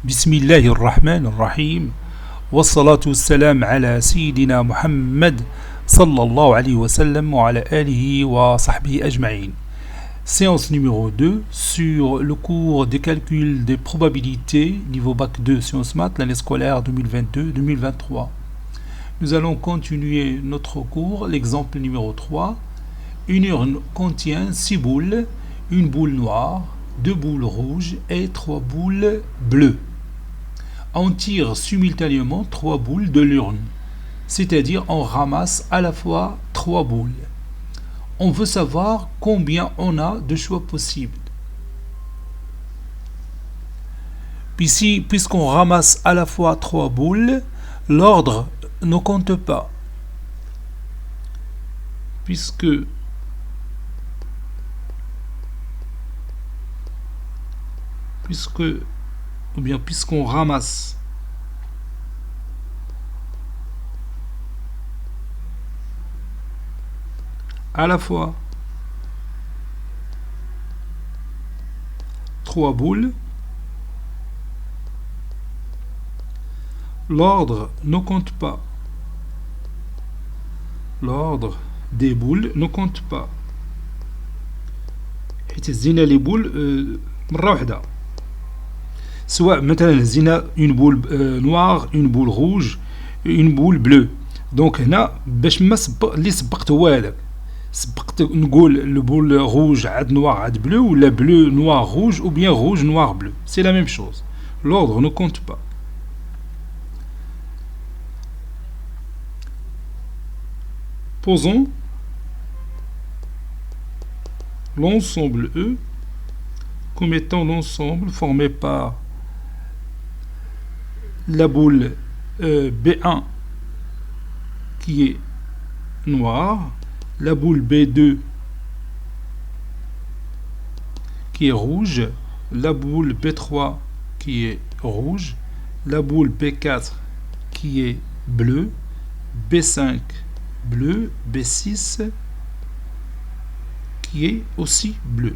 بسم الله الرحمن الرحيم والصلاة والسلام على سيدنا محمد صلى الله عليه وسلم وعلى آله وصحبه أجمعين. Séance numéro 2 sur le cours de calcul des probabilités niveau bac 2 sciences maths l'année scolaire 2022-2023. Nous allons continuer notre cours, l'exemple numéro 3. Une urne contient 6 boules, une boule noire, 2 boules rouges et 3 boules bleues. On tire simultanément 3 boules de l'urne, c'est-à-dire on ramasse à la fois 3 boules. On veut savoir combien on a de choix possibles. Puisqu'on ramasse à la fois 3 boules, l'ordre ne compte pas. Puisqu'on ramasse à la fois 3 boules, l'ordre ne compte pas. L'ordre des boules ne compte pas. حيت زينا لي بول مرة واحدة. سواء مثلا زينا une boule noire, une boule rouge, une boule bleue. دونك هنا باش ما اللي سبقت هو هذاك. سبقت نقول le boule rouge عاد noir عاد bleu ou la bleu noir rouge ou bien rouge noir bleu. C'est la même chose. L'ordre ne compte pas. Posons l'ensemble E comme étant l'ensemble formé par la boule B1 qui est noire, la boule B2 qui est rouge, la boule B3 qui est rouge, la boule B4 qui est bleue, B5 bleu, B6 qui est aussi bleu.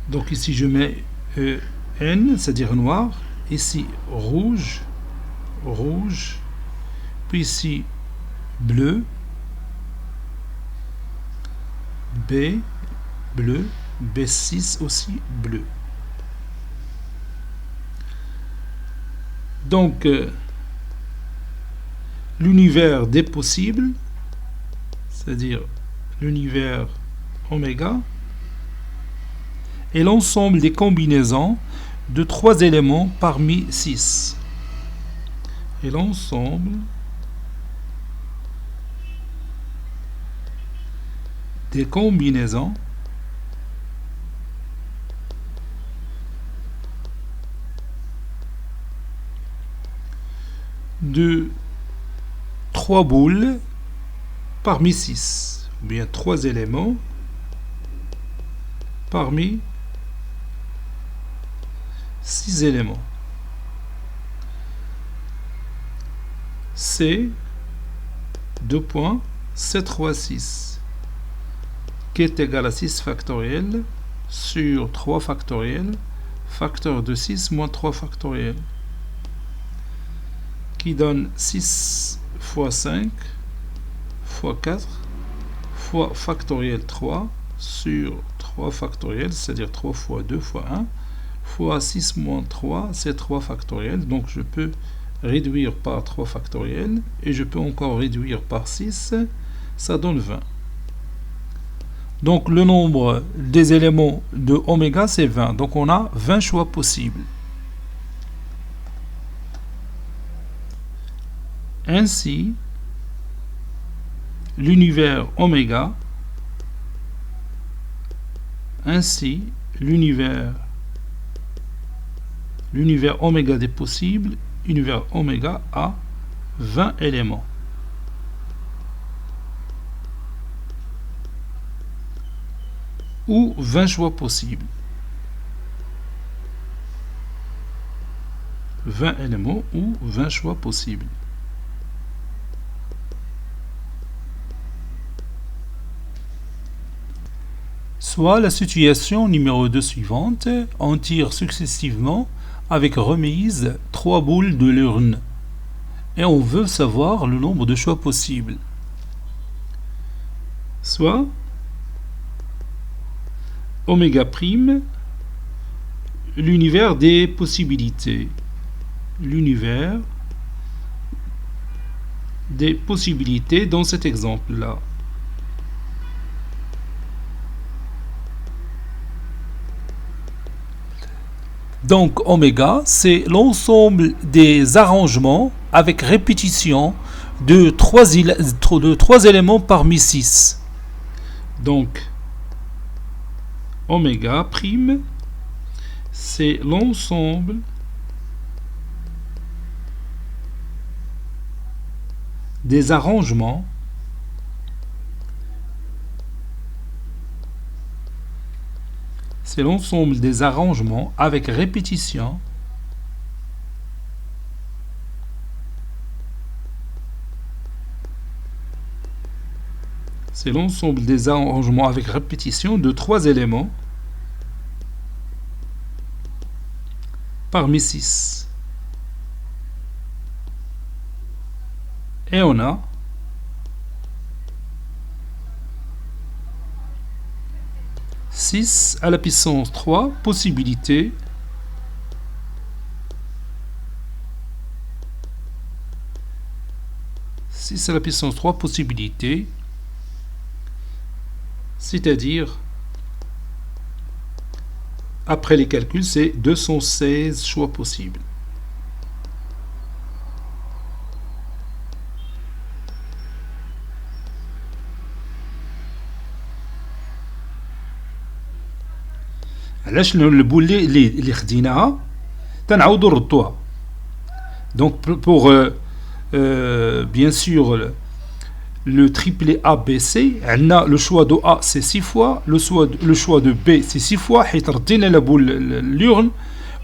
Donc ici je mets N, c'est-à-dire noir, ici rouge, puis ici bleu, B, bleu, B6 aussi bleu. Donc, l'univers des possibles, c'est-à-dire l'univers oméga, est l'ensemble des combinaisons de 3 éléments parmi 6. Et l'ensemble des combinaisons de 3 boules parmi 6, ou bien 3 éléments parmi 6 éléments. C'est 2 points 7 fois 6 qui est égal à 6 factoriel sur 3 factoriel facteur de 6 moins 3 factoriel qui donne 6 fois 5 fois 4 fois factoriel 3 sur 3 factoriel, c'est-à-dire 3 fois 2 fois 1 fois 6 moins 3, c'est 3 factoriel. Donc je peux réduire par 3 factoriel et je peux encore réduire par 6, ça donne 20. Donc le nombre des éléments de oméga c'est 20. Donc on a 20 choix possibles. Ainsi, l'univers oméga, l'univers oméga des possibles, univers oméga a 20 éléments. Ou 20 choix possibles. 20 éléments ou 20 choix possibles. Soit la situation numéro 2 suivante, on tire successivement avec remise 3 boules de l'urne et on veut savoir le nombre de choix possibles. Soit oméga prime, l'univers des possibilités. L'univers des possibilités dans cet exemple-là. Donc oméga, c'est l'ensemble des arrangements avec répétition de 3 éléments parmi 6. Donc oméga prime, c'est l'ensemble des arrangements avec répétition de 3 éléments parmi 6. Et on a six à la puissance 3 possibilités c'est-à-dire après les calculs c'est 216 choix possibles. علاش البول اللي خديناها تنعاودوا نردوها. Donc pour bien sûr le triplet ABC, on a le choix de A c'est 6 fois, le choix de B c'est 6 fois, حيت ردينا la boule l'urne,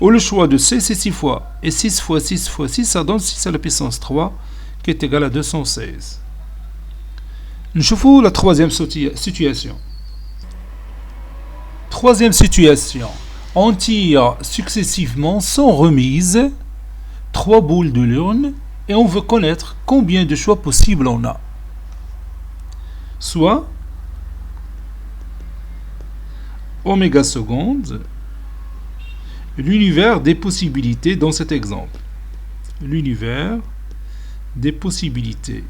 ou le choix de C c'est 6 fois. Et 6 fois 6 fois 6 ça donne 6 à la puissance 3 qui est égal à 216. نشوفوا la troisième situation. Troisième situation, on tire successivement sans remise 3 boules de l'urne et on veut connaître combien de choix possibles on a. Soit oméga seconde, l'univers des possibilités dans cet exemple. L'univers des possibilités.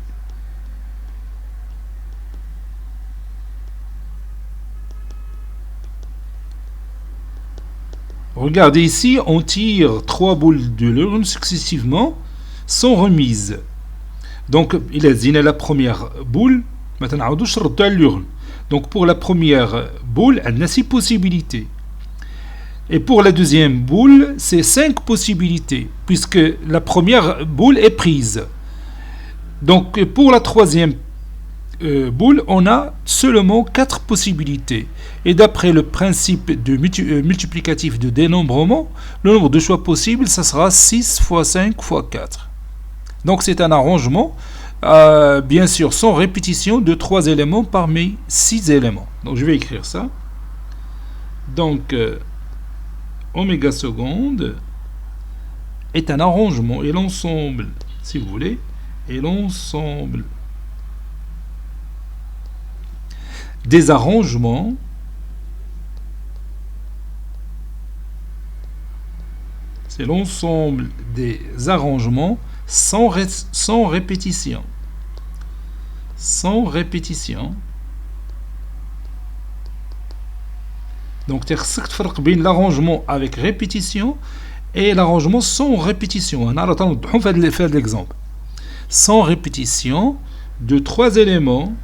Regardez ici, on tire 3 boules de l'urne successivement sans remise. Donc, il a dit la première boule, maintenant on va l'urne. Donc, pour la première boule, elle a 6 possibilités. Et pour la deuxième boule, c'est 5 possibilités, puisque la première boule est prise. Donc, pour la troisième boule, on a seulement 4 possibilités. Et d'après le principe de multiplicatif de dénombrement, le nombre de choix possibles, ça sera 6 fois 5 fois 4. Donc c'est un arrangement, bien sûr, sans répétition de 3 éléments parmi 6 éléments. Donc je vais écrire ça. Donc, oméga seconde est un arrangement et l'ensemble, si vous voulez, est l'ensemble des arrangements sans répétition. Sans répétition. Donc, tu as l'arrangement avec répétition et l'arrangement sans répétition. On a fait l'exemple. Sans répétition de 3 éléments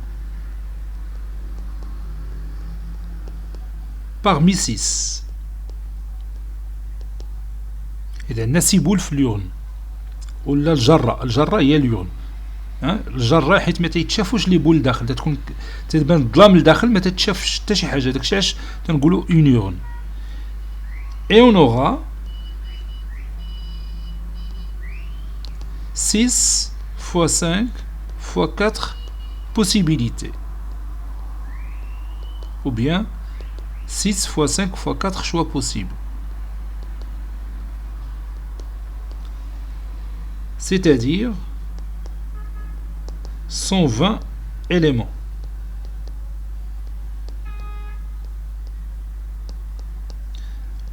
parmi 6. إذا الناس يبول في اليورن ولا الجرة هي اليورن. الجرة حيت ما تيتشافوش لي بول داخل، تكون تبان الظلام لداخل ما تتشافش حتى شي حاجة، داكشي علاش تنقولوا اون يورن. Et on aura 6 fois 5 fois 4 possibilités. Ou bien 6 fois 5 fois 4 choix possibles. C'est-à-dire 120 éléments.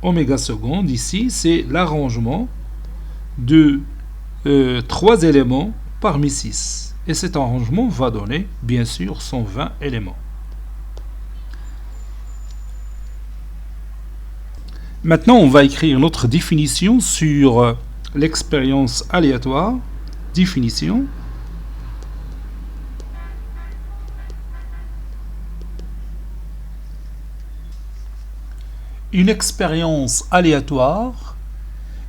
Oméga seconde, ici, c'est l'arrangement de 3 éléments parmi 6. Et cet arrangement va donner, bien sûr, 120 éléments. Maintenant, on va écrire notre définition sur l'expérience aléatoire. Définition. Une expérience aléatoire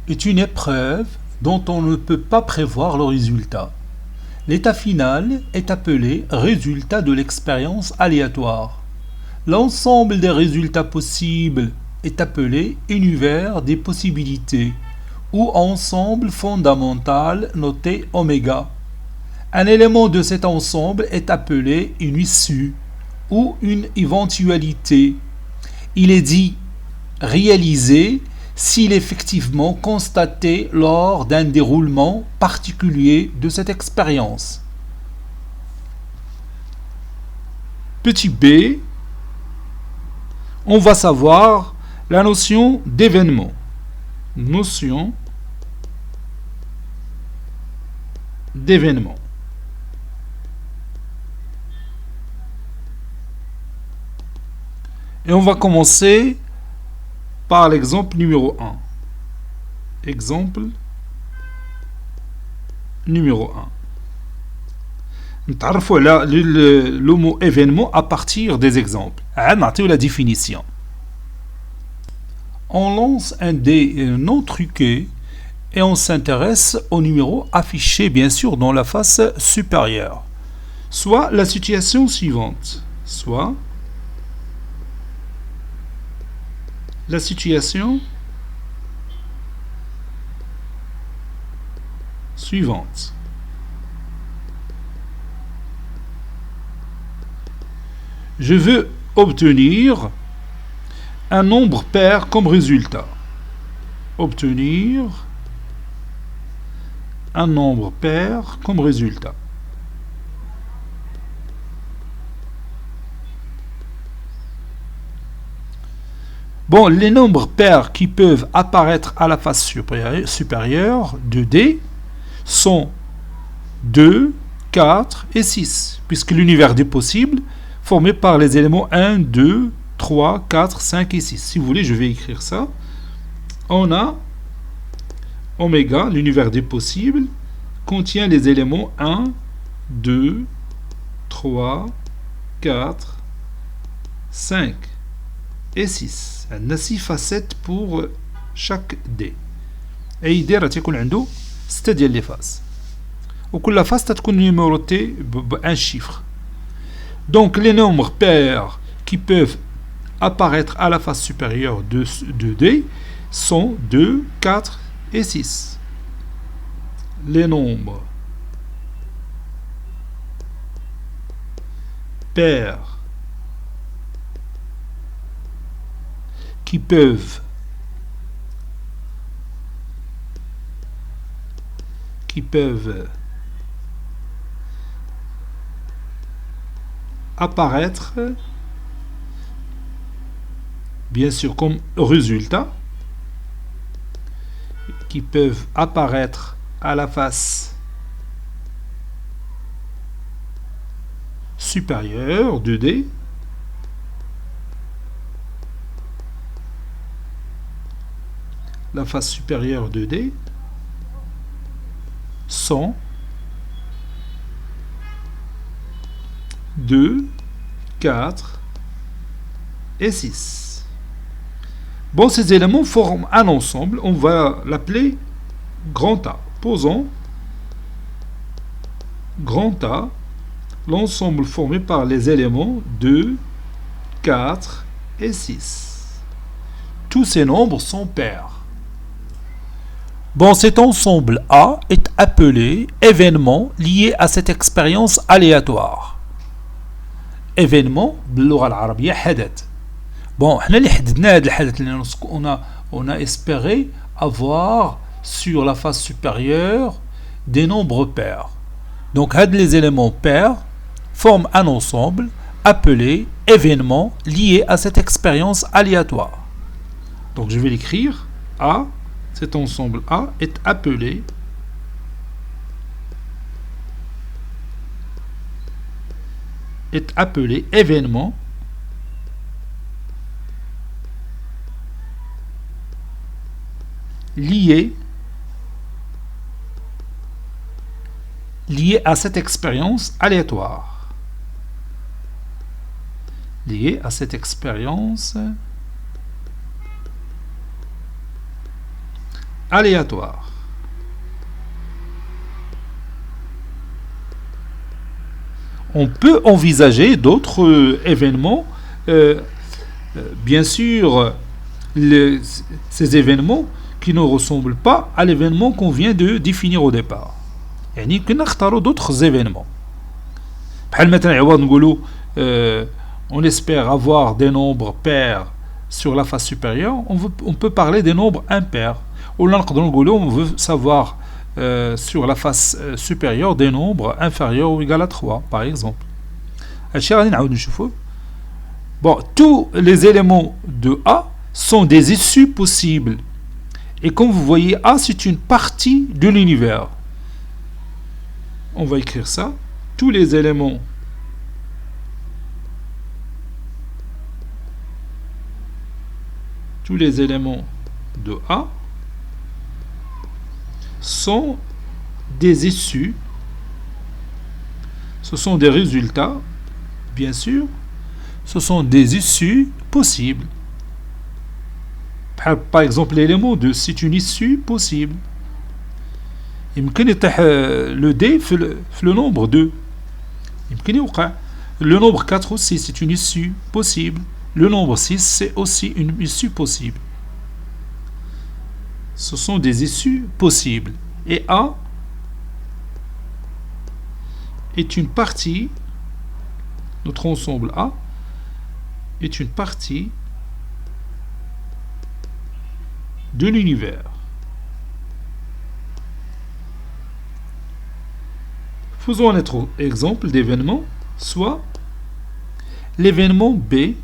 est une épreuve dont on ne peut pas prévoir le résultat. L'état final est appelé résultat de l'expérience aléatoire. L'ensemble des résultats possibles est appelé univers des possibilités ou ensemble fondamental noté oméga. Un élément de cet ensemble est appelé une issue ou une éventualité. Il est dit réalisé s'il est effectivement constaté lors d'un déroulement particulier de cette expérience. Petit b, on va savoir la notion d'événement. Notion d'événement. Et on va commencer par l'exemple numéro 1. Exemple numéro 1. نتعرفوا على le mot événement à partir des exemples. نعطيو la définition. On lance un dé non truqué et on s'intéresse au numéro affiché bien sûr dans la face supérieure. Soit la situation suivante, soit la situation suivante. Je veux obtenir un nombre pair comme résultat. Obtenir un nombre pair comme résultat. Bon, les nombres pairs qui peuvent apparaître à la face supérieure de D sont 2, 4 et 6, puisque l'univers des possibles formé par les éléments 1, 2, 3, 4, 5 et 6. Si vous voulez, je vais écrire ça. On a oméga, l'univers des possibles, contient les éléments 1, 2, 3, 4, 5 et 6. عندنا 6 facettes pour chaque D. أي D راه تيكون عنده 6 ديال لي فاس. وكل فاس تتكون numérotée بun chiffre. Donc les nombres pairs qui peuvent apparaître à la face supérieure de D sont 2, 4 et 6. Les nombres pairs qui peuvent apparaître bien sûr comme résultat, qui peuvent apparaître à la face supérieure de D la face supérieure de D sont 2, 4 et 6. Bon, ces éléments forment un ensemble, on va l'appeler grand A. Posons grand A, l'ensemble formé par les éléments 2, 4 et 6. Tous ces nombres sont pairs. Bon, cet ensemble A est appelé événement lié à cette expérience aléatoire. Événement باللغة العربية حدث. Bon, on a espéré avoir sur la face supérieure des nombres pairs. Donc, les éléments pairs forment un ensemble appelé événement lié à cette expérience aléatoire. Donc, je vais l'écrire. A, cet ensemble A est appelé événement lié à cette expérience aléatoire. Lié à cette expérience aléatoire. On peut envisager d'autres événements. Bien sûr, ces événements qui ne ressemblent pas à l'événement qu'on vient de définir au départ. يعني كنا نختاروا d'autres événements. بحال مثلا عوض نقولوا on espère avoir des nombres pairs sur la face supérieure, on peut parler des nombres impairs. Ou là نقدروا نقولوا on veut savoir sur la face supérieure des nombres inférieurs ou égaux à 3 par exemple. هادشي غادي نعاود نشوفوه. Bon, tous les éléments de A sont des issues possibles. Et comme vous voyez, A, c'est une partie de l'univers. On va écrire ça. Tous les éléments de A sont des issues. Ce sont des résultats, bien sûr. Ce sont des issues possibles. Par exemple, l'élément 2, c'est une issue possible. يمكن يطيح le D في le nombre 2. يمكن يوقع. Le nombre 4 aussi, c'est une issue possible. Le nombre 6, c'est aussi une issue possible. Ce sont des issues possibles. Et A est une partie, notre ensemble A est une partie de l'univers. Faisons un autre exemple d'événement, soit l'événement B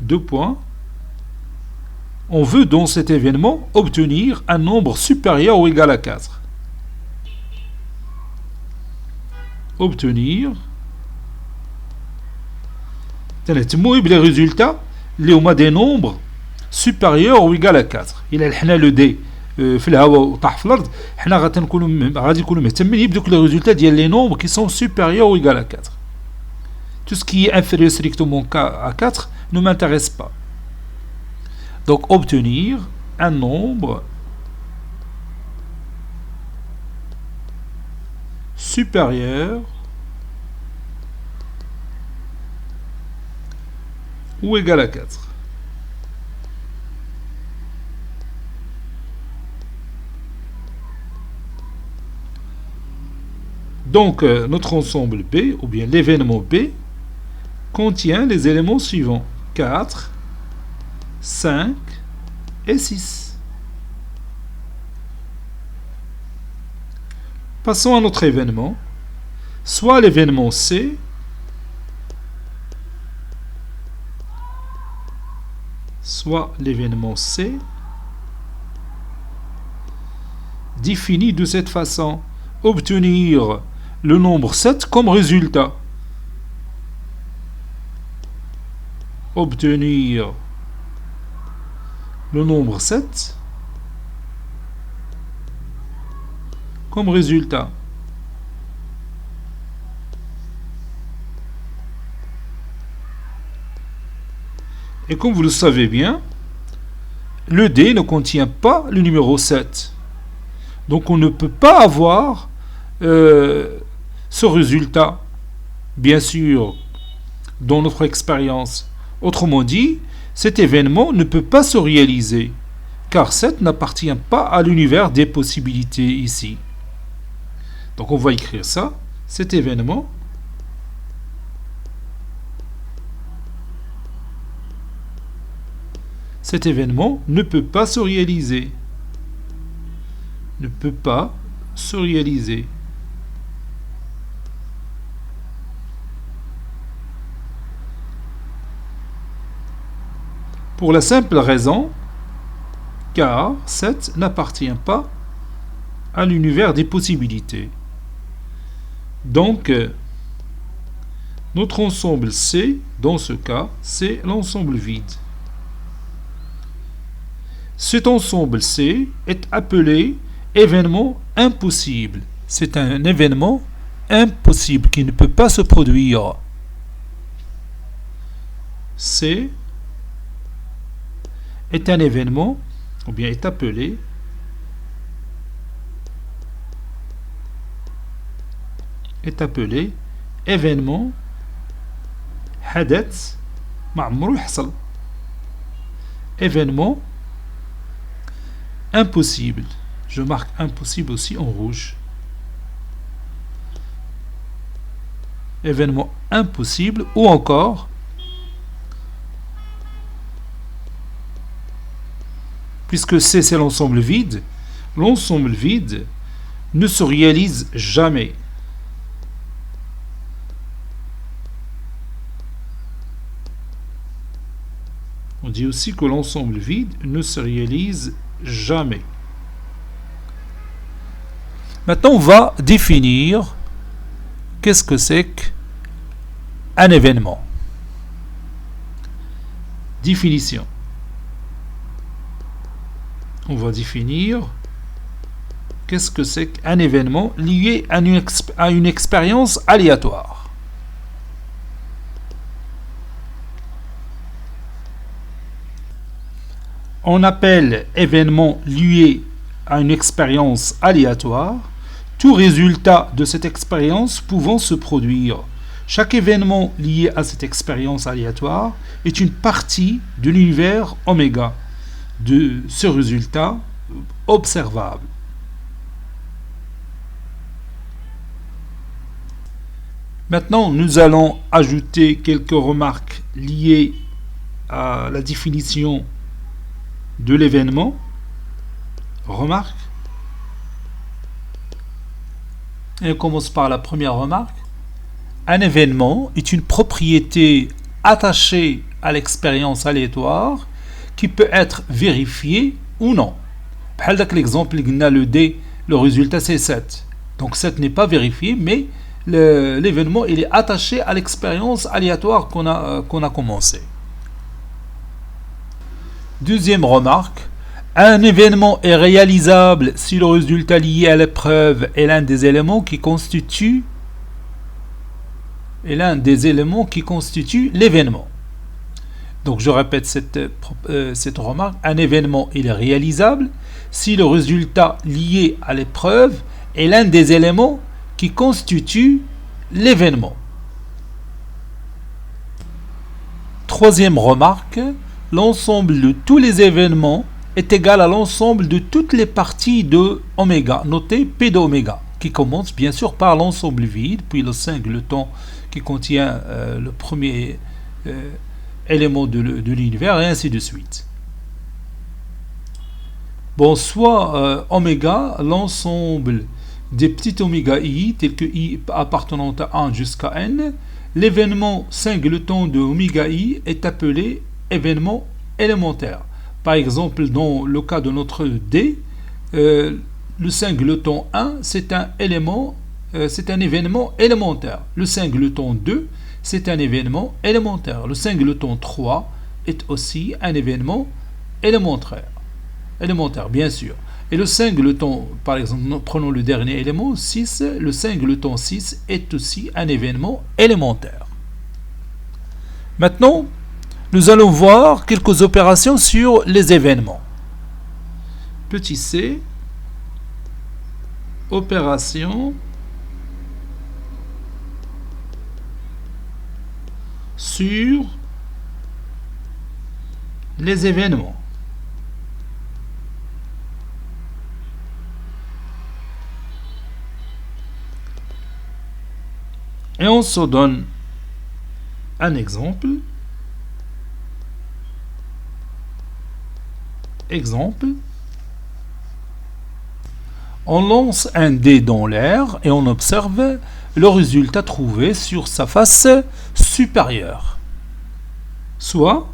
deux points. On veut dans cet événement obtenir un nombre supérieur ou égal à 4. Obtenir les résultats اللي هما des nombres supérieurs ou égal à 4. إلا لحنا لو دي في الهواء وطاح في الأرض حنا غادي نكونوا مهتمين يبدوك les résultats ديال les nombres qui sont supérieurs ou égal à 4. Tout ce qui est inférieur strictement à 4 ne m'intéresse pas. Donc obtenir un nombre supérieur ou égal à 4. Donc notre ensemble B, ou bien l'événement B, contient les éléments suivants: 4, 5 et 6. Passons à notre événement, soit l'événement C, défini de cette façon: obtenir le nombre 7 comme résultat. Obtenir le nombre 7 comme résultat. Et comme vous le savez bien, le D ne contient pas le numéro 7. Donc on ne peut pas avoir ce résultat, bien sûr, dans notre expérience. Autrement dit, cet événement ne peut pas se réaliser, car 7 n'appartient pas à l'univers des possibilités ici. Donc on va écrire ça. Cet événement ne peut pas se réaliser. Ne peut pas se réaliser. Pour la simple raison car 7 n'appartient pas à l'univers des possibilités. Donc, notre ensemble C, dans ce cas, c'est l'ensemble vide. Cet ensemble C est appelé événement impossible. C'est un événement impossible qui ne peut pas se produire. C est un événement, ou bien est appelé événement حدث ما عمره يحصل. Événement impossible. Je marque impossible aussi en rouge. Événement impossible, ou encore puisque C c'est l'ensemble vide ne se réalise jamais. On dit aussi que l'ensemble vide ne se réalise jamais. Maintenant, on va définir qu'est-ce que c'est qu'un événement. Définition. On va définir qu'est-ce que c'est qu'un événement lié à une expérience aléatoire. On appelle événement lié à une expérience aléatoire tout résultat de cette expérience pouvant se produire. Chaque événement lié à cette expérience aléatoire est une partie de l'univers oméga de ce résultat observable. Maintenant, nous allons ajouter quelques remarques liées à la définition de l'événement. Remarque. Et on commence par la première remarque. Un événement est une propriété attachée à l'expérience aléatoire qui peut être vérifiée ou non. Par l'exemple, le D, le résultat c'est 7. Donc 7 n'est pas vérifié, mais l'événement il est attaché à l'expérience aléatoire qu'on a commencé. Deuxième remarque, un événement est réalisable si le résultat lié à l'épreuve est l'un des éléments qui constituent l'événement. Donc je répète cette remarque, un événement il est réalisable si le résultat lié à l'épreuve est l'un des éléments qui constituent l'événement. Troisième remarque, l'ensemble de tous les événements est égal à l'ensemble de toutes les parties de oméga, notez P de oméga, qui commence bien sûr par l'ensemble vide, puis le singleton qui contient le premier élément de l'univers, et ainsi de suite. Bon, soit oméga, l'ensemble des petits oméga i, tels que i appartenant à 1 jusqu'à n, l'événement singleton de oméga i est appelé événement élémentaire. Par exemple, dans le cas de notre D, le singleton 1, c'est un événement élémentaire. Le singleton 2, c'est un événement élémentaire. Le singleton 3 est aussi un événement élémentaire, bien sûr. Et le singleton, par exemple, prenons le dernier élément, 6, le singleton 6 est aussi un événement élémentaire. Maintenant, nous allons voir quelques opérations sur les événements. Petit c, opération sur les événements. Et on se donne un exemple. On lance un dé dans l'air et on observe le résultat trouvé sur sa face supérieure. Soit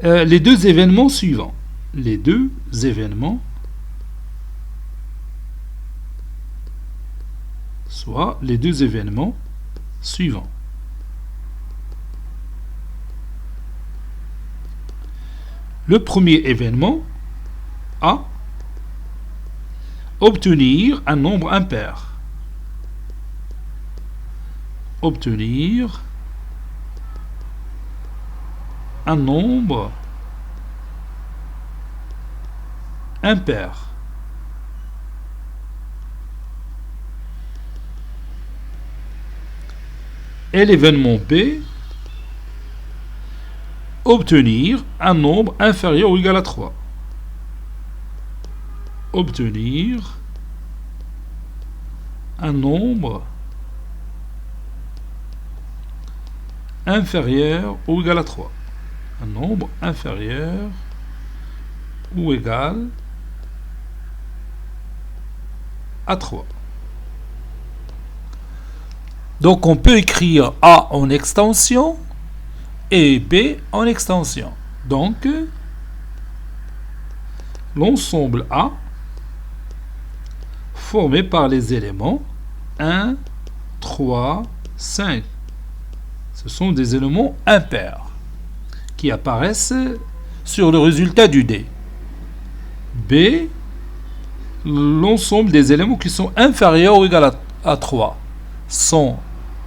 les deux événements suivants. Les deux événements. Soit les deux événements suivants. Le premier événement, A, obtenir un nombre impair. Obtenir un nombre impair. Et l'événement B, obtenir un nombre inférieur ou égal à 3. Obtenir un nombre inférieur ou égal à 3. Un nombre inférieur ou égal à 3. Donc on peut écrire A en extension et B en extension. Donc l'ensemble A formé par les éléments 1, 3, 5. Ce sont des éléments impairs qui apparaissent sur le résultat du dé. B, l'ensemble des éléments qui sont inférieurs ou égaux à 3 sont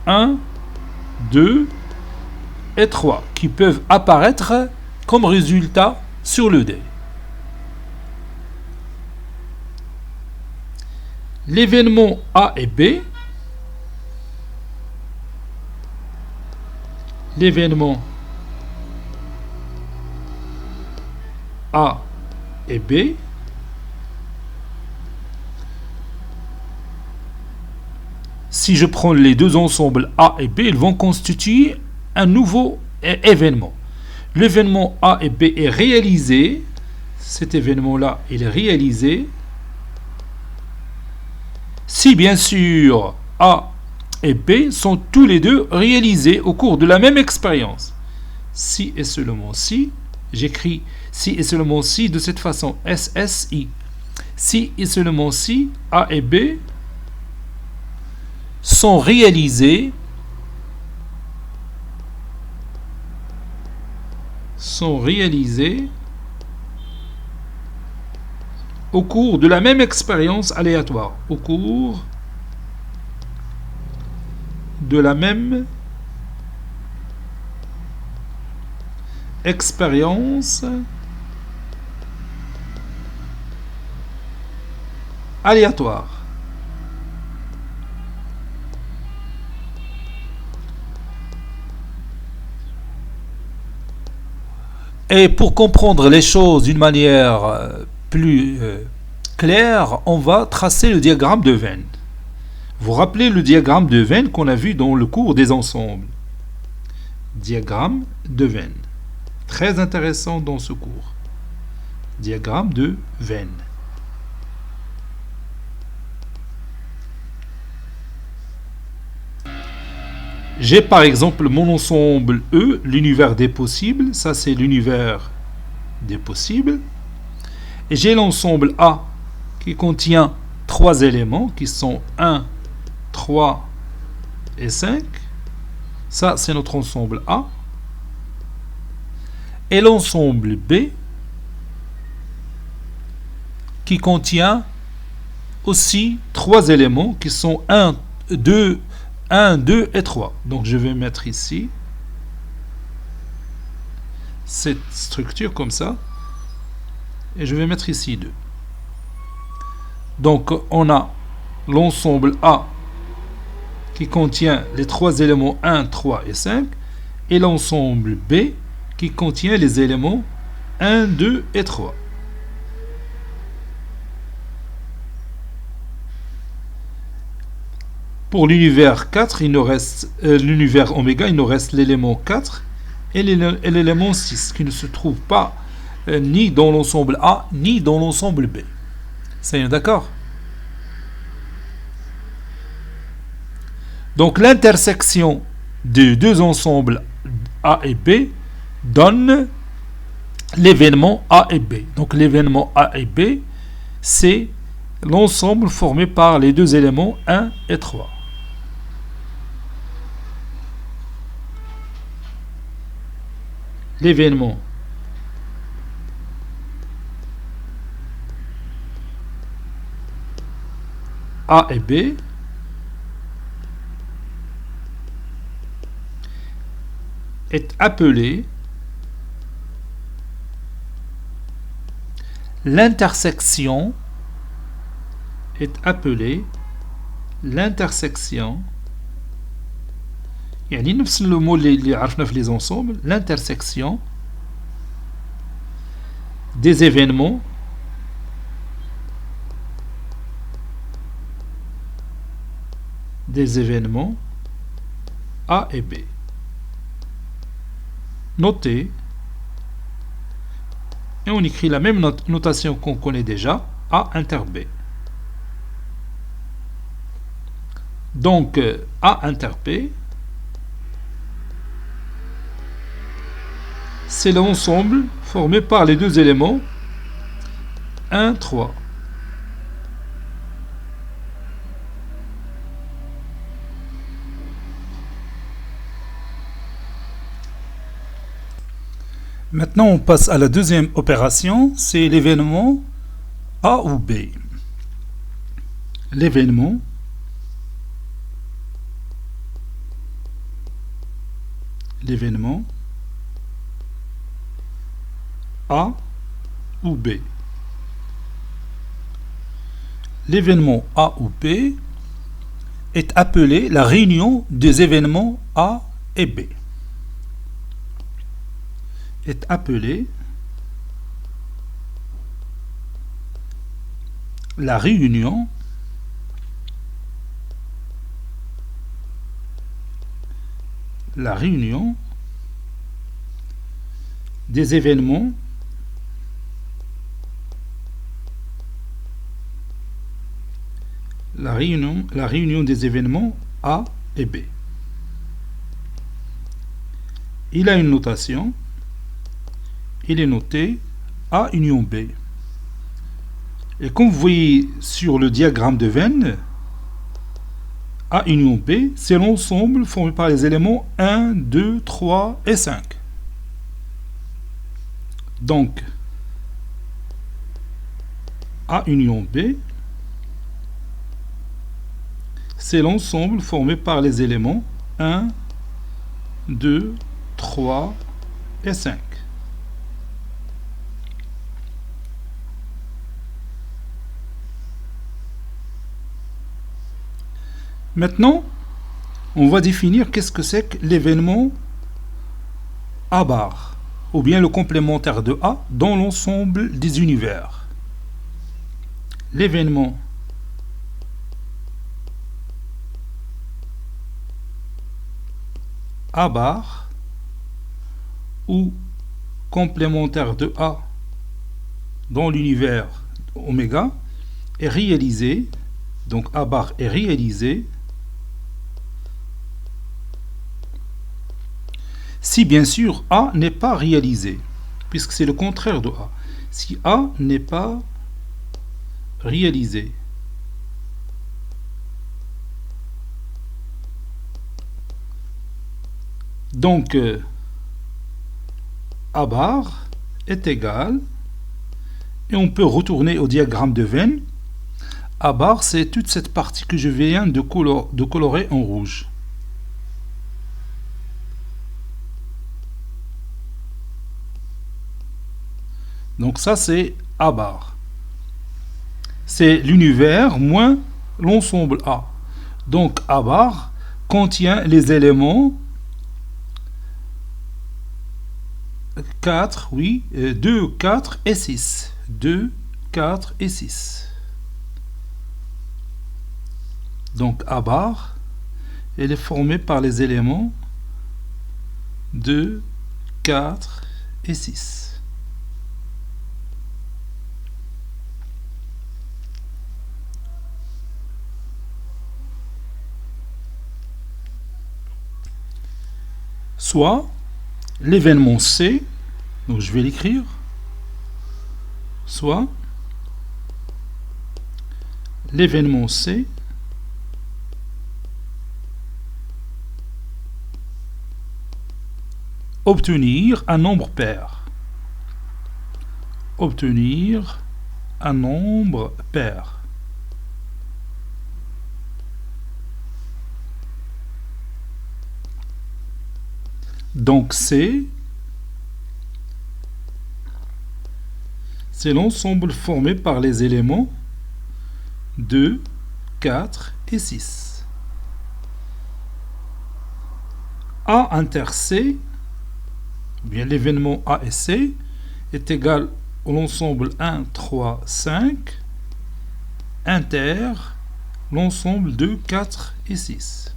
1, 2 et 3 qui peuvent apparaître comme résultat sur le dé. L'événement A et B, l'événement A et B, si je prends les deux ensembles A et B, ils vont constituer un nouveau événement. L'événement A et B est réalisé, cet événement-là, il est réalisé si bien sûr A et B sont tous les deux réalisés au cours de la même expérience. Si et seulement si, j'écris si et seulement si de cette façon, SSI. Si et seulement si A et B sont réalisés au cours de la même expérience aléatoire. Au cours de la même expérience aléatoire. Et pour comprendre les choses d'une manière plus claire, on va tracer le diagramme de Venn. Vous rappelez le diagramme de Venn qu'on a vu dans le cours des ensembles. Diagramme de Venn. Très intéressant dans ce cours. Diagramme de Venn. J'ai par exemple mon ensemble E, l'univers des possibles. Ça, c'est l'univers des possibles. Et j'ai l'ensemble A qui contient 3 éléments qui sont 1, 3 et 5. Ça, c'est notre ensemble A. Et l'ensemble B qui contient aussi 3 éléments qui sont 1, 2 et 3. Donc je vais mettre ici cette structure comme ça. Et je vais mettre ici 2. Donc on a l'ensemble A qui contient les 3 éléments 1, 3 et 5. Et l'ensemble B qui contient les éléments 1, 2 et 3. Pour l'univers 4, il nous reste l'univers oméga, il nous reste l'élément 4 et l'élément 6 qui ne se trouve pas ni dans l'ensemble A ni dans l'ensemble B. C'est d'accord? Donc l'intersection des deux ensembles A et B donne l'événement A et B. Donc l'événement A et B, c'est l'ensemble formé par les deux éléments 1 et 3. L'événement A et B est appelé l'intersection يعني نفس le mot اللي عرفنا في les ensembles, l'intersection des événements A et B. Notez, et on écrit la même notation qu'on connaît déjà, A inter B. Donc, A inter B, c'est l'ensemble formé par les deux éléments 1, 3. Maintenant, on passe à la deuxième opération, c'est l'événement A ou B. L'événement A ou B. L'événement A ou B est appelé la réunion des événements A et B. Est appelé la réunion des événements la réunion des événements A et B. Il a une notation. Il est noté A union B. Et comme vous voyez sur le diagramme de Venn, A union B, c'est l'ensemble formé par les éléments 1, 2, 3 et 5. Donc, A union B, c'est l'ensemble formé par les éléments 1, 2, 3 et 5. Maintenant, on va définir qu'est-ce que c'est que l'événement A bar, ou bien le complémentaire de A dans l'ensemble des univers. L'événement A bar, ou complémentaire de A dans l'univers oméga, est réalisé, donc A bar est réalisé si bien sûr A n'est pas réalisé, puisque c'est le contraire de A. Si A n'est pas réalisé, donc A bar est égal, et on peut retourner au diagramme de Venn. A bar, c'est toute cette partie que je viens de colorer en rouge. Donc ça, c'est A bar. C'est l'univers moins l'ensemble A. Donc A bar contient les éléments 4, oui, 2, 4 et 6. 2, 4 et 6. Donc A bar Elle est formée par les éléments 2, 4 et 6. Soit l'événement C, donc je vais l'écrire, soit l'événement C obtenir un nombre pair. Obtenir un nombre pair. Donc c'est l'ensemble formé par les éléments 2, 4 et 6. A inter C, bien l'événement A et C, est égal à l'ensemble 1, 3, 5, inter l'ensemble 2, 4 et 6.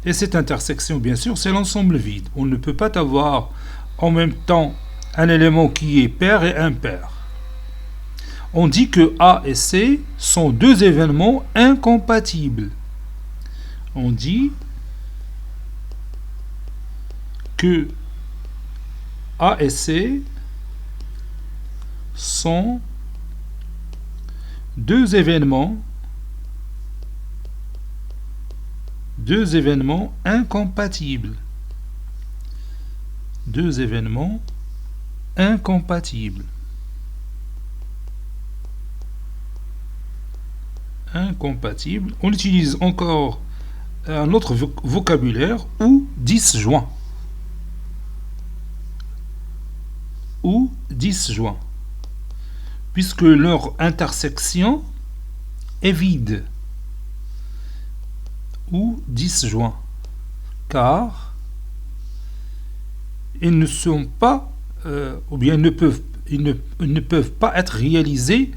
Et cette intersection, bien sûr, c'est l'ensemble vide. On ne peut pas avoir en même temps un élément qui est pair et impair. On dit que A et C sont deux événements incompatibles. On dit que A et C sont deux événements incompatibles. Deux événements incompatibles. Incompatibles. On utilise encore un autre vocabulaire, ou disjoint. Ou disjoint. Puisque leur intersection est vide. Ou disjoint. Car ils ne sont pas, ou bien ils ne peuvent pas être réalisés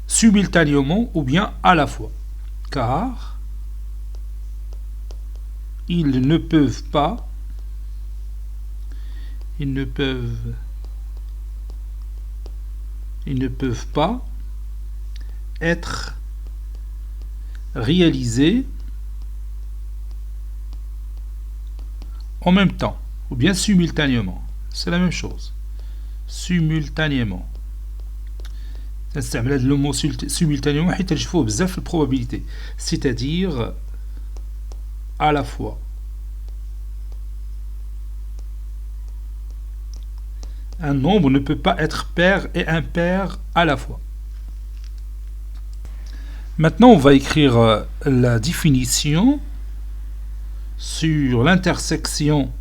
simultanément ou bien à la fois. Car ils ne peuvent pas être réalisés en même temps ou bien simultanément. C'est la même chose. Simultanément. نستعمل هذا le mot simultanément حيت نشوفوه بزاف في البروبابيليتي, c'est-à-dire à la fois. Un nombre ne peut pas être pair et impair à la fois. Maintenant, on va écrire la définition sur l'intersection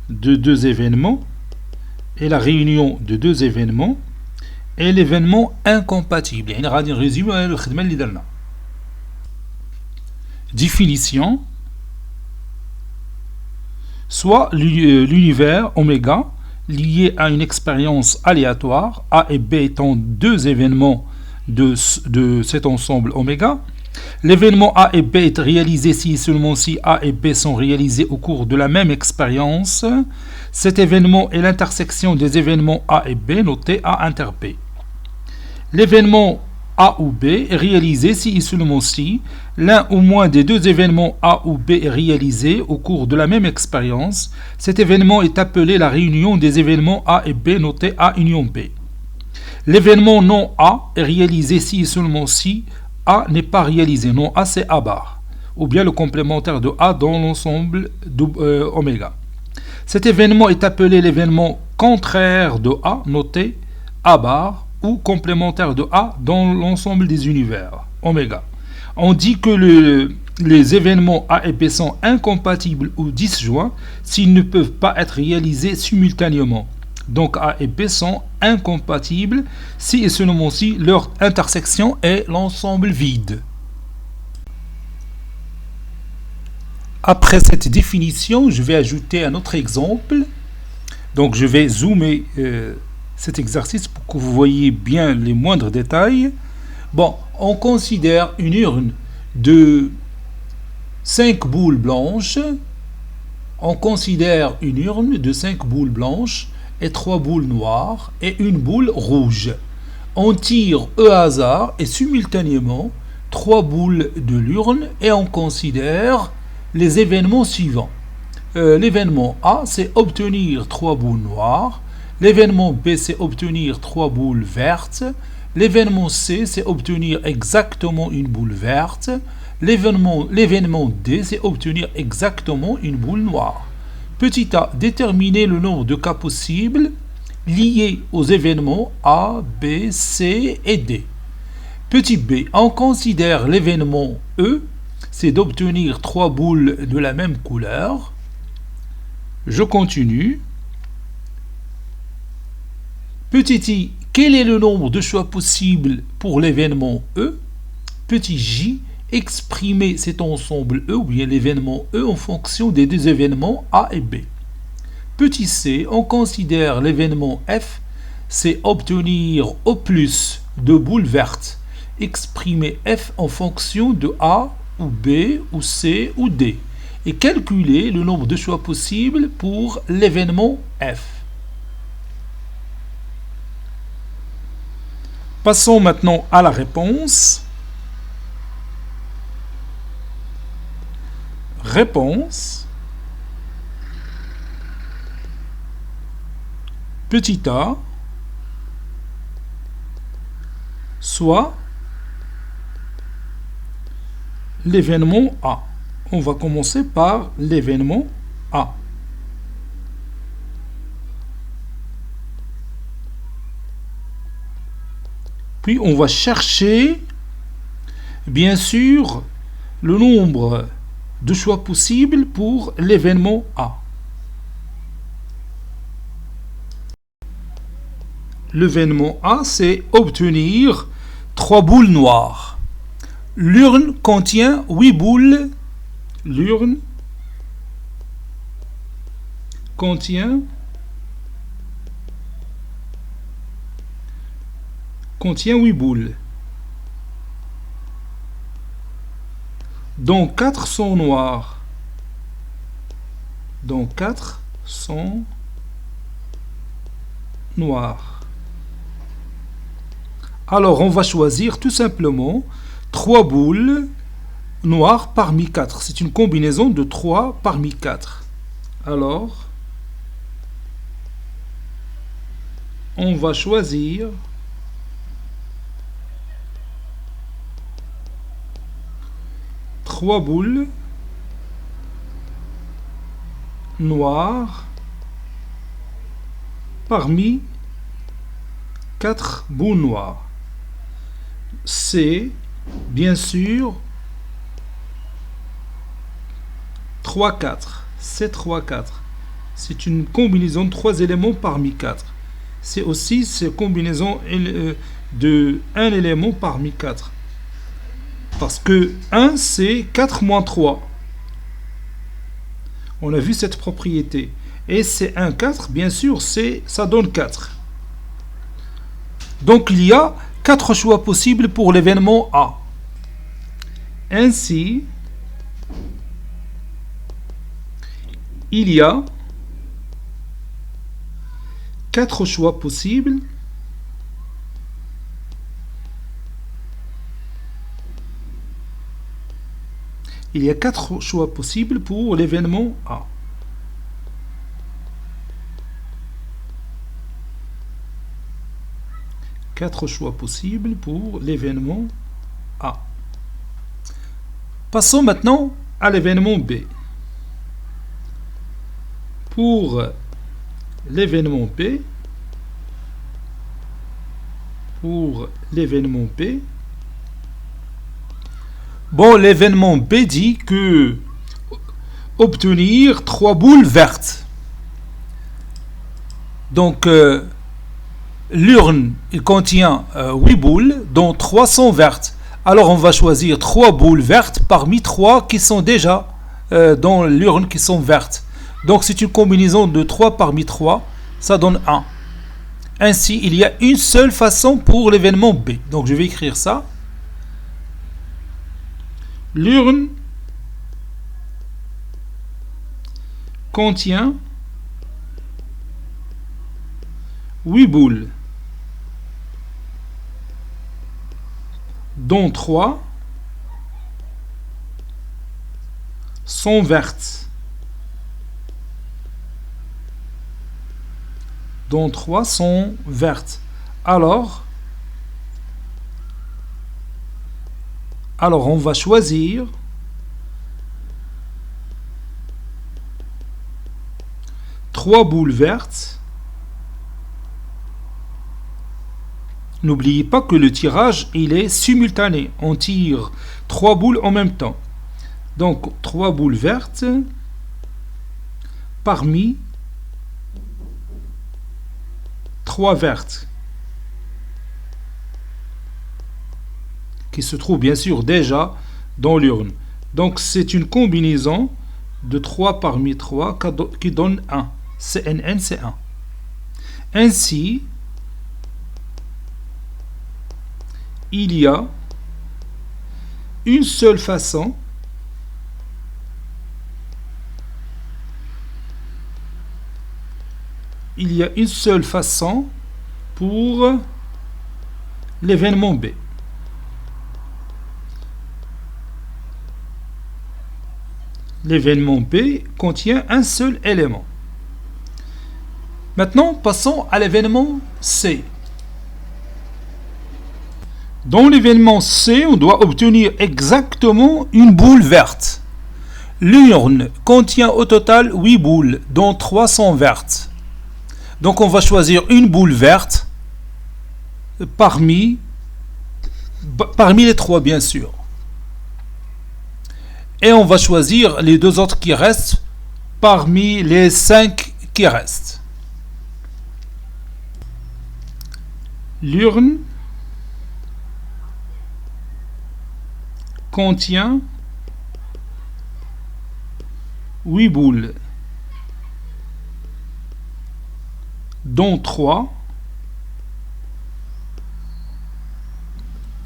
de deux événements et la réunion de deux événements et l'événement incompatible. يعني غادي نريزيمو الخدمة اللي درنا. Définition: soit l'univers oméga lié à une expérience aléatoire, A et B étant deux événements de cet ensemble oméga. L'événement A et B est réalisé si et seulement si A et B sont réalisés au cours de la même expérience. Cet événement est l'intersection des événements A et B notés A inter B. L'événement A ou B est réalisé si et seulement si l'un ou moins des deux événements A ou B est réalisé au cours de la même expérience. Cet événement est appelé la réunion des événements A et B notés A union B. L'événement non A est réalisé si et seulement si A n'est pas réalisé. Non A, c'est A bar, ou bien le complémentaire de A dans l'ensemble oméga. Cet événement est appelé l'événement contraire de A, noté A bar, ou complémentaire de A dans l'ensemble des univers oméga. On dit que les événements A et B sont incompatibles ou disjoints s'ils ne peuvent pas être réalisés simultanément. Donc A et B sont incompatibles si et seulement si leur intersection est l'ensemble vide. Après cette définition, je vais ajouter un autre exemple. Donc je vais zoomer cet exercice pour que vous voyez bien les moindres détails. Bon, on considère une urne. de 5 boules blanches, on considère une urne de 5 boules blanches et 3 boules noires et une boule rouge. On tire au hasard et simultanément 3 boules de l'urne et on considère les événements suivants. L'événement A, c'est obtenir 3 boules noires. L'événement B, c'est obtenir 3 boules vertes. L'événement C, c'est obtenir exactement une boule verte. L'événement D, c'est obtenir exactement une boule noire. Petit a, déterminer le nombre de cas possibles liés aux événements A, B, C et D. Petit b, on considère l'événement E, c'est d'obtenir 3 boules de la même couleur. Je continue. Petit i, quel est le nombre de choix possibles pour l'événement E? Petit j, exprimer cet ensemble E ou bien l'événement E en fonction des deux événements A et B. Petit c, on considère l'événement F, c'est obtenir au plus de boules vertes. Exprimer F en fonction de A ou B ou C ou D. Et calculer le nombre de choix possibles pour l'événement F. Passons maintenant à la réponse. Réponse. Petit a, soit l'événement A. On va commencer par l'événement A. Puis on va chercher, bien sûr, le nombre de choix possibles pour l'événement A. L'événement A, c'est obtenir 3 boules noires. L'urne contient 8 boules. L'urne contient 8 boules. Dont 4 sont noires. Dont 4 sont noires. Alors, on va choisir tout simplement 3 boules noires parmi 4. C'est une combinaison de 3 parmi 4. Alors, on va choisir 3 boules noires parmi 4 boules noires. C'est bien sûr 3, 4. C'est 3, 4. C'est une combinaison de 3 éléments parmi 4. C'est aussi cette combinaison de 1 élément parmi 4. Parce que 1, c'est 4 moins 3. On a vu cette propriété. Et c'est 1, 4, bien sûr, ça donne 4. Donc, il y a 4 choix possibles pour l'événement A. Ainsi, il y a 4 choix possibles il y a 4 choix possibles pour l'événement A. Quatre choix possibles pour l'événement A. Passons maintenant à l'événement B. Pour l'événement B, bon, l'événement B dit que obtenir 3 boules vertes. Donc, l'urne, il contient 8 boules, dont 3 sont vertes. Alors, on va choisir 3 boules vertes parmi 3 qui sont déjà dans l'urne qui sont vertes. Donc, c'est une combinaison de 3 parmi 3, ça donne 1. Ainsi, il y a une seule façon pour l'événement B. Donc, je vais écrire ça. L'urne contient 8 boules, dont 3 sont vertes. Dont 3 sont vertes. Alors, on va choisir trois boules vertes. N'oubliez pas que le tirage, il est simultané. On tire 3 boules en même temps. Donc, 3 boules vertes parmi 3 vertes qui se trouvent bien sûr déjà dans l'urne. Donc, c'est une combinaison de 3 parmi 3 qui donne 1. CNN, c'est 1. Ainsi, il y a une seule façon pour l'événement B. L'événement B contient un seul élément. Maintenant, passons à l'événement C. Dans l'événement C, on doit obtenir exactement une boule verte. L'urne contient au total 8 boules, dont 3 sont vertes. Donc on va choisir une boule verte parmi les 3 bien sûr. Et on va choisir les 2 autres qui restent parmi les 5 qui restent. L'urne contient 8 boules, dont 3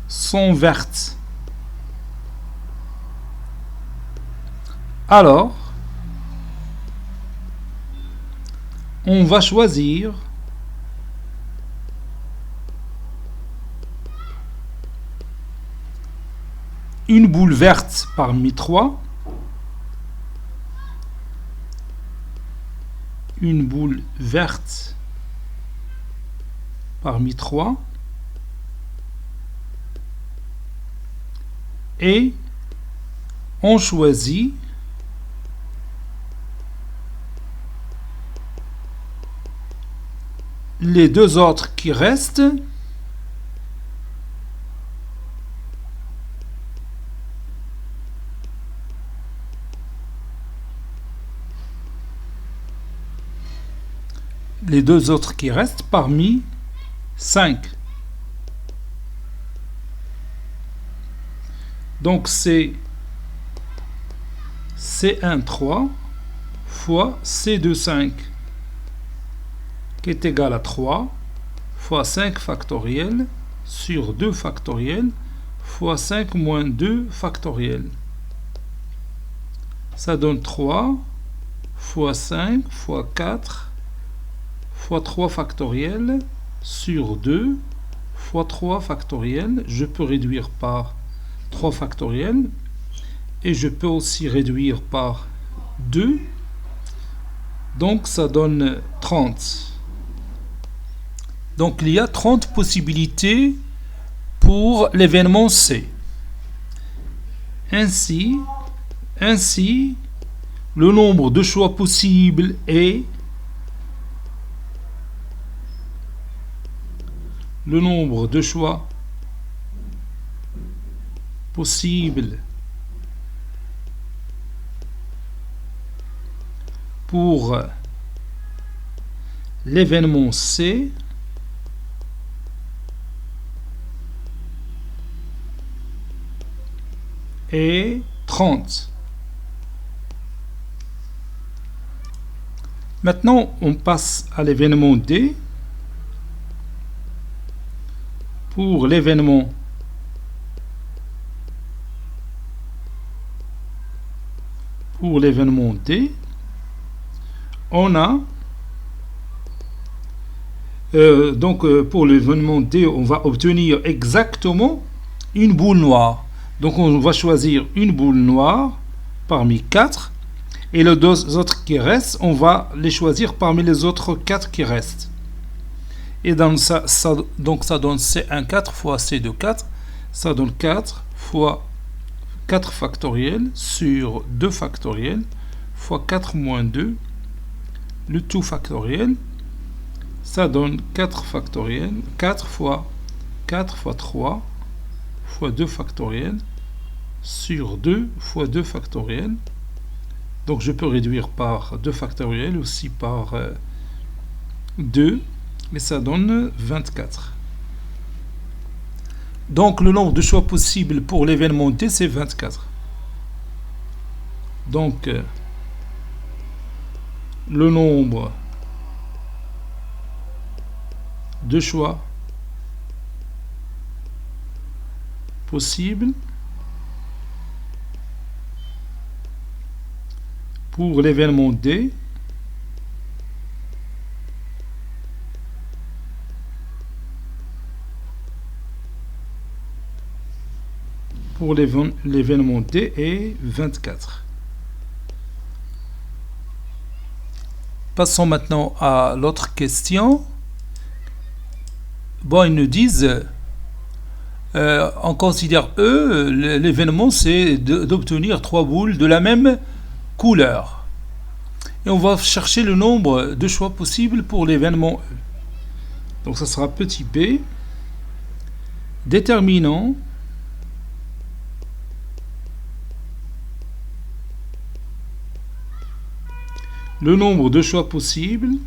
sont vertes. Alors, on va choisir une boule verte parmi 3, une boule verte parmi 3 et on choisit les 2 autres qui restent parmi 5. Donc c'est C1 3 fois C2 5 qui est égal à 3 fois 5 factoriel sur 2 factoriel fois 5 moins 2 factoriel. Ça donne 3 fois 5 fois 4 fois 3 factoriel sur 2 fois 3 factoriel. Je peux réduire par 3 factoriel et je peux aussi réduire par 2. Donc ça donne 30. Donc il y a 30 possibilités pour l'événement C. Ainsi, le nombre de choix possibles est le nombre de choix possibles pour l'événement C est 30. Maintenant, on passe à l'événement D. Pour l'événement pour l'événement D, on a pour l'événement D, on va obtenir exactement une boule noire. Donc on va choisir une boule noire parmi 4 et les 2 autres qui restent, on va les choisir parmi les autres 4 qui restent. Et donc ça donne C14 fois C24, ça donne 4 fois 4 factoriel sur 2 factoriel fois 4 moins 2, le tout factoriel, ça donne 4 factoriel, 4 fois 3 fois 2 factoriel sur 2 fois 2 factoriel. Donc je peux réduire par 2 factoriel, aussi par 2, mais ça donne 24. Donc le nombre de choix possibles pour l'événement D, c'est 24. Donc le nombre de choix possibles pour l'événement D est 24. Passons maintenant à l'autre question. Bon, ils nous disent, on considère l'événement, c'est d'obtenir 3 boules de la même couleur. Et on va chercher le nombre de choix possibles pour l'événement E. Donc ça sera petit b, déterminant le nombre de choix possibles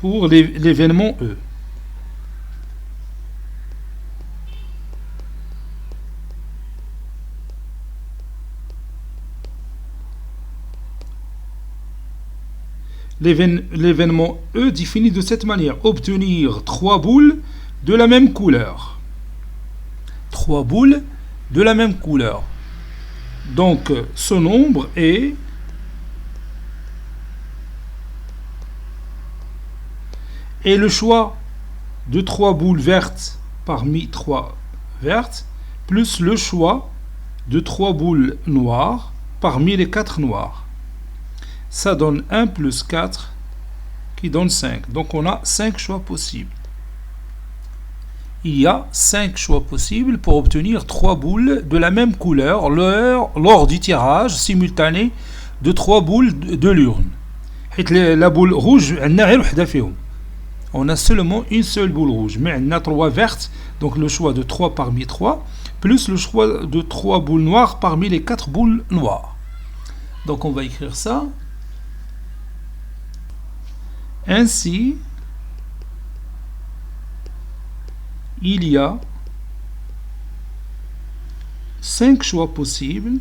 pour l'événement E. L'événement E définit de cette manière: obtenir 3 boules de la même couleur. 3 boules de la même couleur. Donc ce nombre est le choix de 3 boules vertes parmi 3 vertes, plus le choix de 3 boules noires parmi les 4 noires. Ça donne 1 plus 4 qui donne 5. Donc on a 5 choix possibles. Il y a 5 choix possibles pour obtenir 3 boules de la même couleur lors du tirage simultané de 3 boules de l'urne. La boule rouge, on a seulement une seule boule rouge, mais on a 3 vertes, donc le choix de 3 parmi 3, plus le choix de 3 boules noires parmi les 4 boules noires. Donc on va écrire ça. Ainsi, il y a 5 choix possibles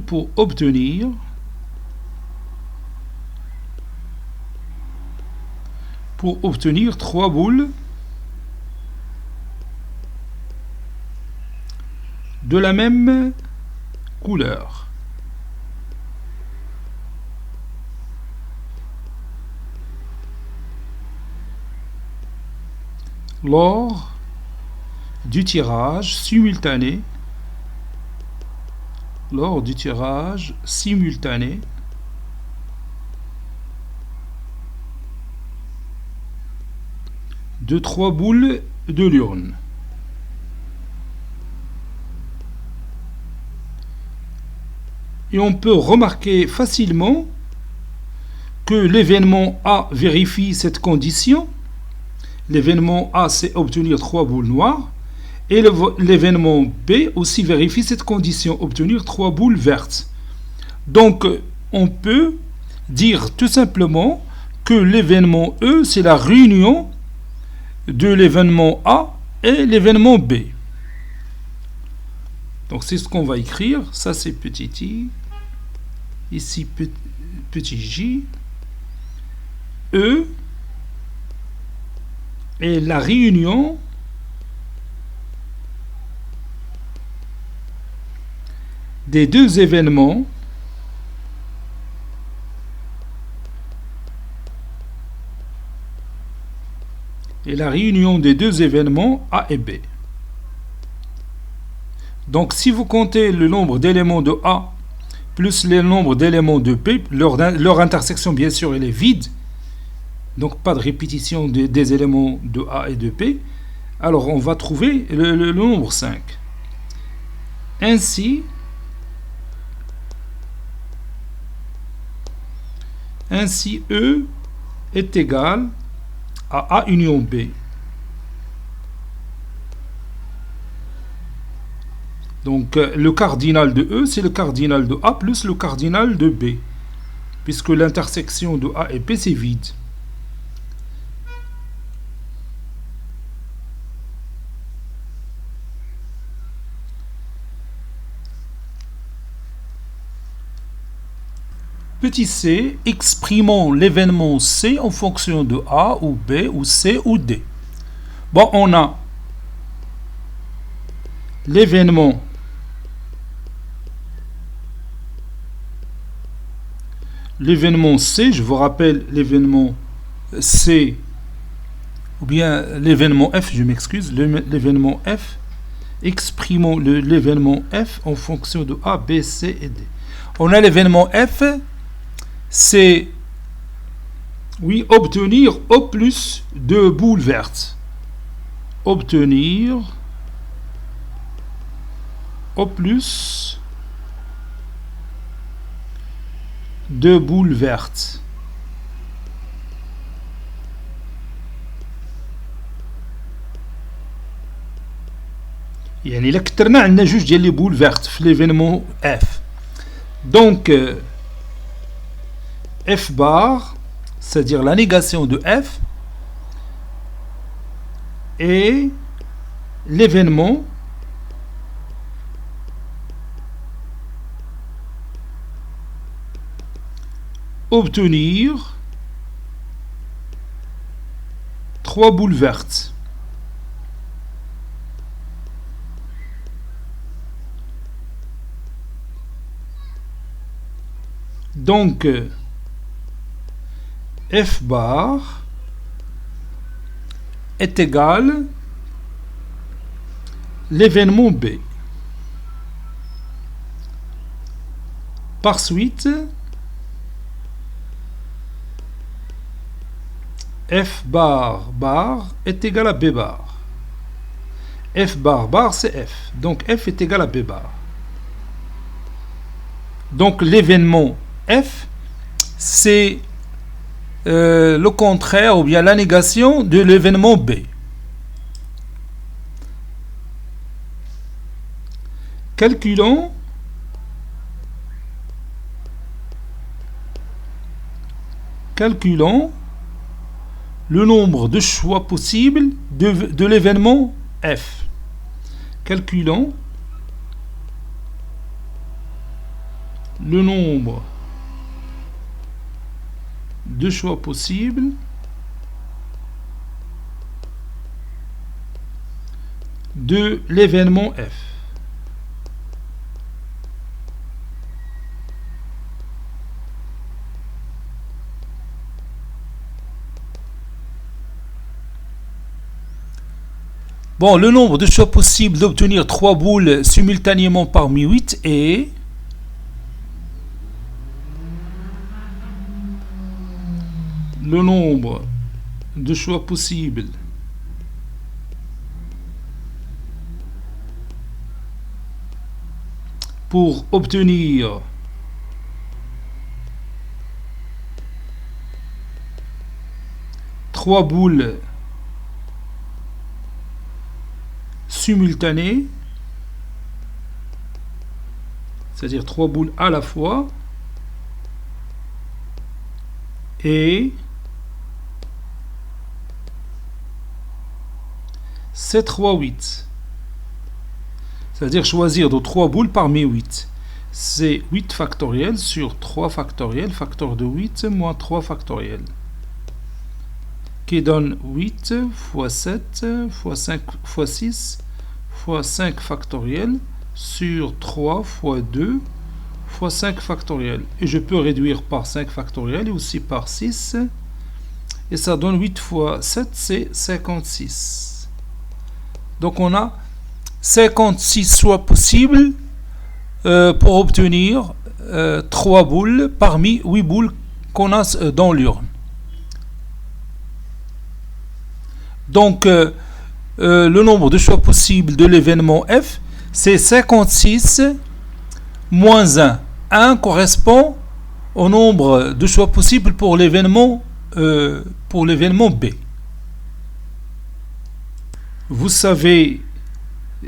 pour obtenir trois boules de la même couleur. Lors du tirage simultané de 3 boules de l'urne. Et on peut remarquer facilement que l'événement A vérifie cette condition. L'événement A, c'est obtenir 3 boules noires. Et l'événement B aussi vérifie cette condition, obtenir 3 boules vertes. Donc, on peut dire tout simplement que l'événement E, c'est la réunion de l'événement A et l'événement B. Donc c'est ce qu'on va écrire. Ça c'est petit i. Ici petit j. E. Et la réunion des deux événements A et B. Donc si vous comptez le nombre d'éléments de A plus le nombre d'éléments de B, leur intersection bien sûr elle est vide, donc pas de répétition des éléments de A et de B, alors on va trouver le nombre 5. Ainsi E est égal à A union B. Donc le cardinal de E, c'est le cardinal de A plus le cardinal de B, puisque l'intersection de A et B, c'est vide. Petit c, exprimons l'événement C en fonction de A ou B ou C ou D. Bon, on a l'événement C, je vous rappelle l'événement C, ou bien l'événement F, je m'excuse, l'événement F, exprimons l'événement F en fonction de A, B, C et D. On a l'événement F, c'est, oui, obtenir O plus de boules vertes. Obtenir O plus de boules vertes. يعني لكترنا عندنا جوج ديال لي بول فيرت في ليفينمون F. Donc F bar, c'est-à-dire la négation de F, et l'événement obtenir 3 boules vertes. Donc F bar est égal l'événement B. Par suite, F bar est égal à B bar. F bar c'est F. Donc F est égal à B bar. Donc l'événement F, c'est le contraire ou bien la négation de l'événement B. Calculons le nombre de choix possibles de l'événement F. Calculons le nombre de choix possibles de l'événement F. Bon, le nombre de choix possibles d'obtenir 3 boules simultanément parmi 8 est le nombre de choix possibles pour obtenir trois boules simultanées, c'est-à-dire 3 boules à la fois, et c'est 3 8. C'est-à-dire choisir de 3 boules parmi 8. C'est 8 factoriel sur 3 factoriel, facteur de 8 moins 3 factoriel. Qui donne 8 fois 7 fois 5 fois 6 fois 5 factoriel sur 3 fois 2 fois 5 factoriel. Et je peux réduire par 5 factoriel et aussi par 6. Et ça donne 8 fois 7, c'est 56. Donc on a 56 choix possibles pour obtenir 3 boules parmi 8 boules qu'on a dans l'urne. Donc le nombre de choix possibles de l'événement F, c'est 56 moins 1. 1 correspond au nombre de choix possibles pour l'événement B. Vous savez,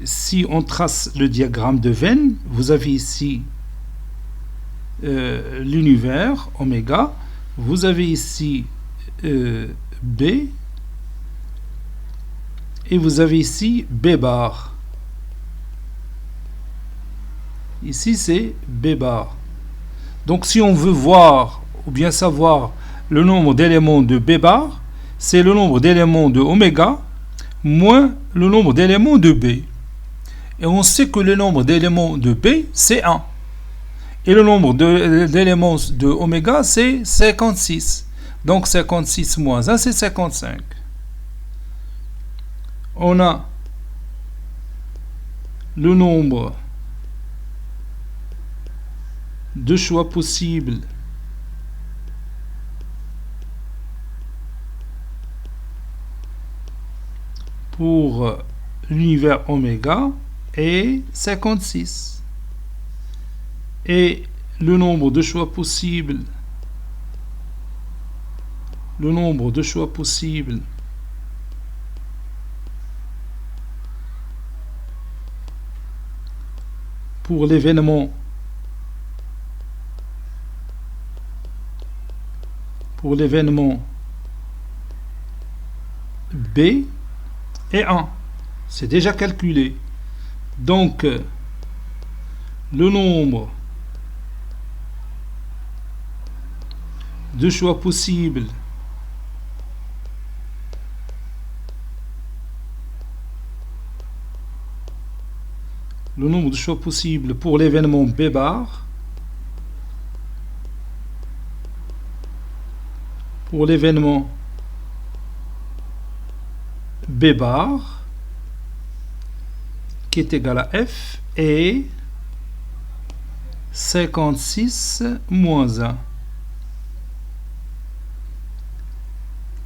si on trace le diagramme de Venn, vous avez ici l'univers, oméga, vous avez ici B, et vous avez ici B bar. Ici, c'est B bar. Donc, si on veut voir ou bien savoir le nombre d'éléments de B bar, c'est le nombre d'éléments de oméga moins le nombre d'éléments de B. Et on sait que le nombre d'éléments de B, c'est 1. Et le nombre d'éléments de oméga, c'est 56. Donc, 56 moins 1, c'est 55. On a le nombre de choix possibles pour l'univers oméga est 56. Et le nombre de choix possibles pour l'événement B est 1. C'est déjà calculé. Donc, le nombre de choix possibles pour l'événement B bar, qui est égal à F, est 56 moins 1,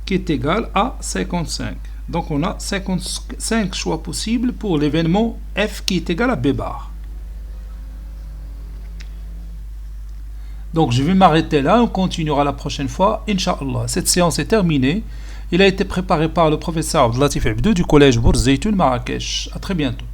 qui est égal à 55. Donc on a 55 choix possibles pour l'événement F qui est égal à B bar. Donc je vais m'arrêter là, on continuera la prochaine fois, Inch'Allah. Cette séance est terminée. Il a été préparé par le professeur Abdelatif Abdou du collège Bourz Zeytoun Marrakech. À très bientôt.